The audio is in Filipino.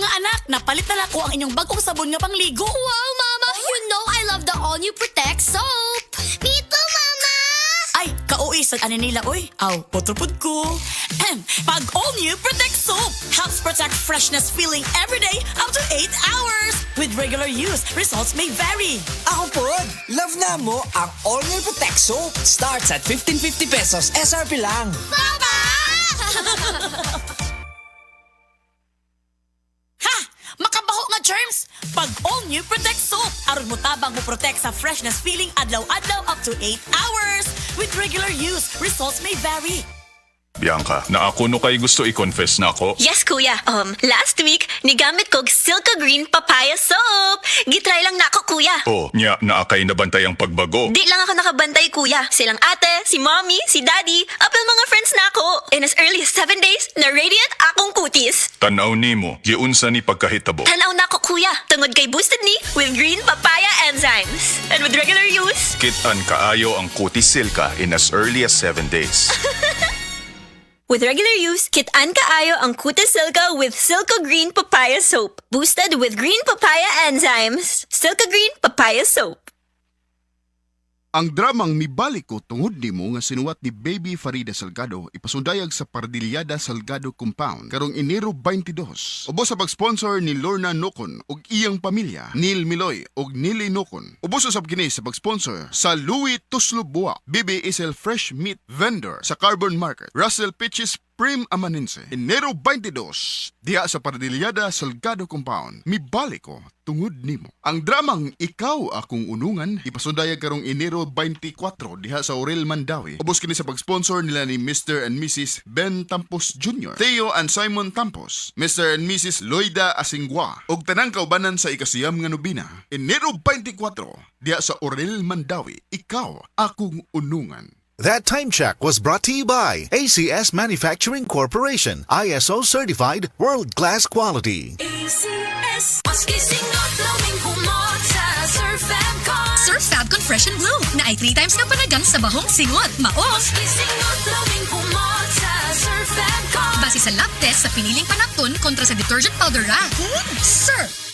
Mga anak, napalit na lang ko ang inyong bagong sabon nga pangligo. Wow, Mama! You know I love the all-new Protect soap! Me too, Mama! Ay, kauisag ani nila, oy. Aw, potropod ko. Pag all new Protect Soap helps protect freshness feeling every day up to 8 hours. With regular use, results may vary. Ako po, love na mo ang All New Protect Soap. Starts at 1550 pesos, SRP lang. Papa! Ha! Makabaho nga germs! Pag all new Protect Soap, aron mo tabang mo protect sa freshness feeling adlaw-adlaw up to 8 hours. With regular use, results may vary. Bianca, na ako no kay gusto i-confess na ako. Yes, kuya. Last week, nigamit ko Silka Green Papaya Soap. Gitry lang na ako, kuya. Oh, nya naakay nabantay ang pagbago. Di lang ako nakabantay, kuya. Silang ate, si mommy, si daddy, apel mga friends na ako. In as early as 7 days, na-radiant akong kutis. Tanaw nimo, giunsa ni pagkahitabo. Tanaw na ako, kuya. Tungod kay boosted ni with green papaya enzymes. And with regular use, Kitan kaayo ang kutis silka in as early as 7 days. with regular use, kitaan kaayo ang kutis Silka with Silka Green Papaya Soap. Boosted with green papaya enzymes. Silka Green Papaya Soap. Ang dramang Mibalik Ko tungod nimo nga sinuwat ni Baby Farida Salgado ipasundayag sa Pardilyada Salgado Compound karong Enero 22. Ubos sa pag-sponsor ni Lorna Nocon ug iyang pamilya, Neil Miloy ug Nili Nocon. Ubos usab kini sa pag-sponsor sa Louis Tuslubua, BB Isel Fresh Meat Vendor sa Carbon Market, Russell Pitches Prim Amanense, Enero 22, diha sa Pardilyada Salgado Compound. Mibalik Ko tungod nimo. Ang dramang Ikaw Akong Unungan ipasundayag karong Enero 24 diha sa Aurel Mandawi. Ubos kini sa pag-sponsor nila ni Mr. and Mrs. Ben Tampos Jr., Theo and Simon Tampos, Mr. and Mrs. Loida Asingwa ug tanang kaubanan sa ikasiyam nga nobina. Enero 24 diha sa Aurel Mandawi. Ikaw Akong Unungan. That time check was brought to you by ACS Manufacturing Corporation, ISO certified world-class quality. ACS. Maski singot lawing kumot sa Surf Fabcon. Surf Fabcon Fresh and Blue na ay 3 times na panagan sa bahong singot. Maos! Maski singot lawing kumot sa Surf Fabcon. Base sa lab test sa piniling panapton kontra sa detergent powder ra. Surf!